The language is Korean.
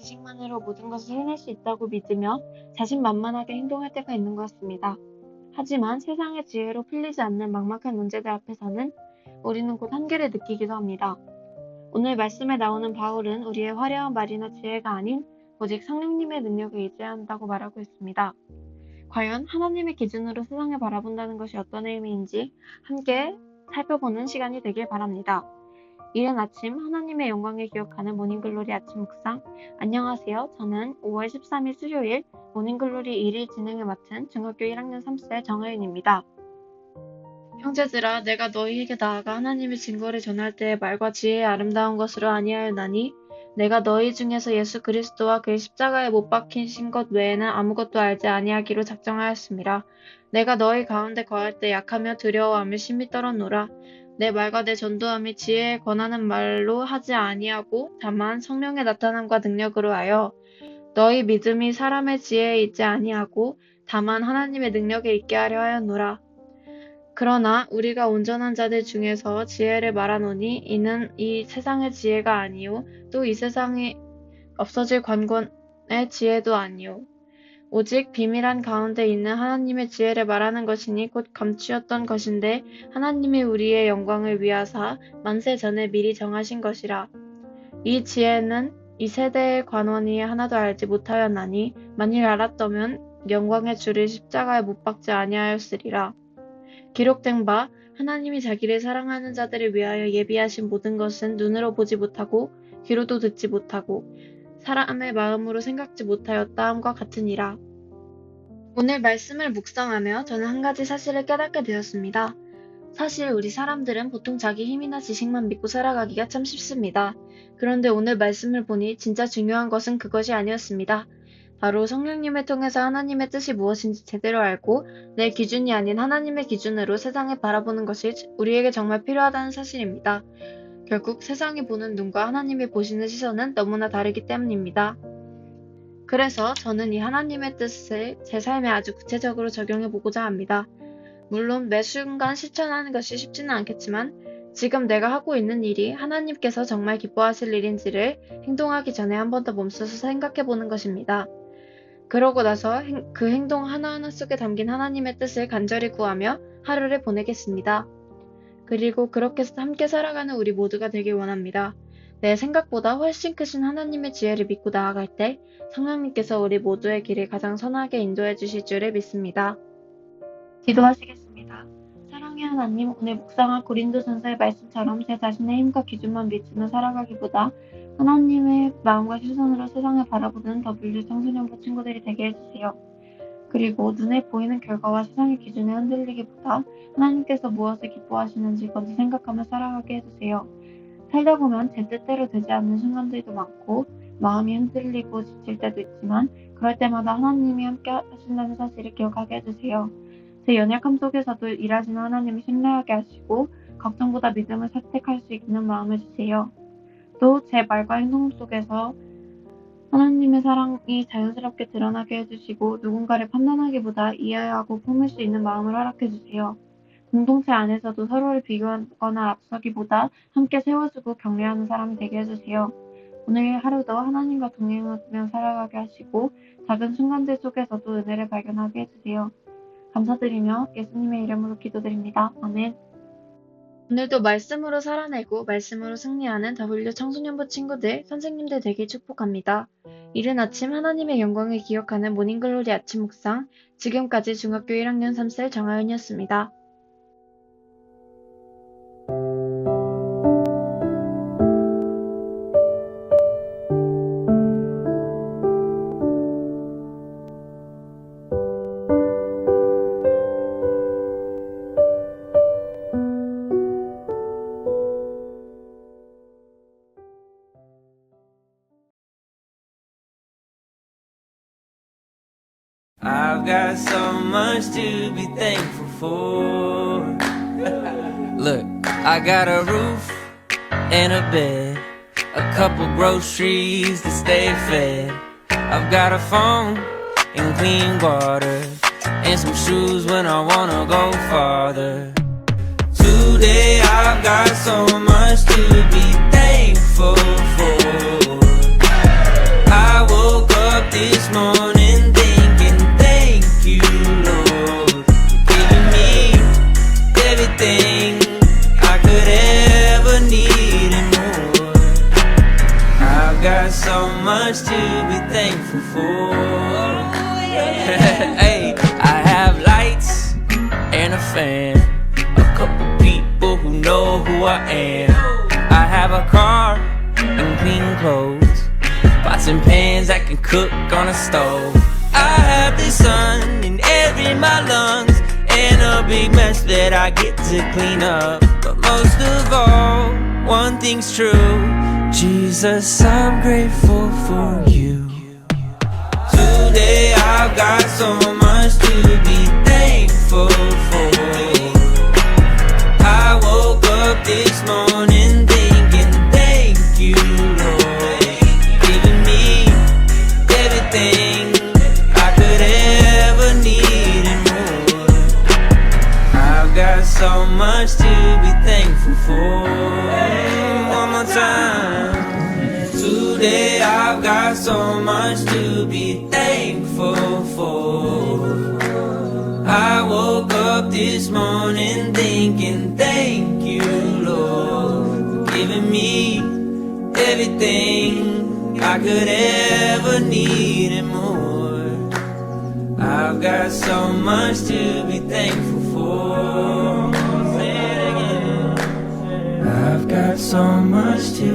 지식만으로 모든 것을 해낼 수 있다고 믿으며 자신만만하게 행동할 때가 있는 것 같습니다. 하지만 세상의 지혜로 풀리지 않는 막막한 문제들 앞에서는 우리는 곧 한계를 느끼기도 합니다. 오늘 말씀에 나오는 바울은 우리의 화려한 말이나 지혜가 아닌 오직 성령님의 능력을 의지해야 한다고 말하고 있습니다. 과연 하나님의 기준으로 세상을 바라본다는 것이 어떤 의미인지 함께 살펴보는 시간이 되길 바랍니다. 이른 아침 하나님의 영광을 기억하는 모닝글로리 아침 묵상. 안녕하세요. 저는 5월 13일 수요일 모닝글로리 1일 진행을 맡은 중학교 1학년 3세 정하윤입니다. 형제들아, 내가 너희에게 나아가 하나님의 증거를 전할 때에 말과 지혜의 아름다운 것으로 아니하였나니 내가 너희 중에서 예수 그리스도와 그의 십자가에 못 박히신 것 외에는 아무것도 알지 아니하기로 작정하였습니다. 내가 너희 가운데 거할 때 약하며 두려워하며 심히 떨었노라. 내 말과 내 전도함이 지혜에 권하는 말로 하지 아니하고 다만 성령의 나타남과 능력으로 하여 너희 믿음이 사람의 지혜에 있지 아니하고 다만 하나님의 능력에 있게 하려 하였노라. 그러나 우리가 온전한 자들 중에서 지혜를 말하노니 이는 이 세상의 지혜가 아니요 또 이 세상에 없어질 관권의 지혜도 아니요 오직 비밀한 가운데 있는 하나님의 지혜를 말하는 것이니 곧 감추었던 것인데 하나님이 우리의 영광을 위하사 만세 전에 미리 정하신 것이라. 이 지혜는 이 세대의 관원이 하나도 알지 못하였나니 만일 알았더면 영광의 주를 십자가에 못 박지 아니하였으리라. 기록된 바 하나님이 자기를 사랑하는 자들을 위하여 예비하신 모든 것은 눈으로 보지 못하고 귀로도 듣지 못하고 사람의 마음으로 생각지 못하였다 함과 같으니라. 오늘 말씀을 묵상하며 저는 한 가지 사실을 깨닫게 되었습니다. 사실 우리 사람들은 보통 자기 힘이나 지식만 믿고 살아가기가 참 쉽습니다. 그런데 오늘 말씀을 보니 진짜 중요한 것은 그것이 아니었습니다. 바로 성령님을 통해서 하나님의 뜻이 무엇인지 제대로 알고 내 기준이 아닌 하나님의 기준으로 세상을 바라보는 것이 우리에게 정말 필요하다는 사실입니다. 결국 세상이 보는 눈과 하나님이 보시는 시선은 너무나 다르기 때문입니다. 그래서 저는 이 하나님의 뜻을 제 삶에 아주 구체적으로 적용해 보고자 합니다. 물론 매 순간 실천하는 것이 쉽지는 않겠지만 지금 내가 하고 있는 일이 하나님께서 정말 기뻐하실 일인지를 행동하기 전에 한 번 더 멈춰서 생각해 보는 것입니다. 그러고 나서 그 행동 하나하나 속에 담긴 하나님의 뜻을 간절히 구하며 하루를 보내겠습니다. 그리고 그렇게 함께 살아가는 우리 모두가 되길 원합니다. 내 생각보다 훨씬 크신 하나님의 지혜를 믿고 나아갈 때 성령님께서 우리 모두의 길을 가장 선하게 인도해 주실 줄을 믿습니다. 기도하시겠습니다. 사랑의 하나님, 오늘 묵상한 고린도전서의 말씀처럼 제 자신의 힘과 기준만 믿으며 살아가기보다 하나님의 마음과 시선으로 세상을 바라보는 W 청소년부 친구들이 되게 해주세요. 그리고 눈에 보이는 결과와 세상의 기준에 흔들리기보다 하나님께서 무엇을 기뻐하시는지 먼저 생각하며 살아가게 해주세요. 살다 보면 제 뜻대로 되지 않는 순간들도 많고 마음이 흔들리고 지칠 때도 있지만 그럴 때마다 하나님이 함께 하신다는 사실을 기억하게 해주세요. 제 연약함 속에서도 일하시는 하나님을 신뢰하게 하시고 걱정보다 믿음을 선택할 수 있는 마음을 주세요. 또 제 말과 행동 속에서 하나님의 사랑이 자연스럽게 드러나게 해주시고 누군가를 판단하기보다 이해하고 품을 수 있는 마음을 허락해 주세요. 공동체 안에서도 서로를 비교하거나 앞서기보다 함께 세워주고 격려하는 사람이 되게 해주세요. 오늘 하루도 하나님과 동행하며 살아가게 하시고 작은 순간들 속에서도 은혜를 발견하게 해주세요. 감사드리며 예수님의 이름으로 기도드립니다. 아멘. 오늘도 말씀으로 살아내고 말씀으로 승리하는 W 청소년부 친구들, 선생님들 되길 축복합니다. 이른 아침 하나님의 영광을 기억하는 모닝글로리 아침 묵상, 지금까지 중학교 1학년 3세 정하윤이었습니다. I've got so much to be thankful for. Look, I got a roof and a bed, a couple groceries to stay fed. I've got a phone and clean water, and some shoes when I wanna go farther. Today I've got so much to be thankful for. I thankful for. Hey, I have lights and a fan, a couple people who know who I am. I have a car and clean clothes, pots and pans that can cook on a stove. I have the sun in air in my lungs, and a big mess that I get to clean up. But most of all, one thing's true, Jesus, I'm grateful for you. Today I've got so much to be thankful for. I woke up this morning thinking thank you, Lord, giving me everything I could ever need and more. I've got so much to be thankful for. One more time. Today I've got so much to be thankful for. I woke up this morning thinking thank you, Lord, for giving me everything I could ever need and more. I've got so much to be thankful for. Say it again. I've got so much to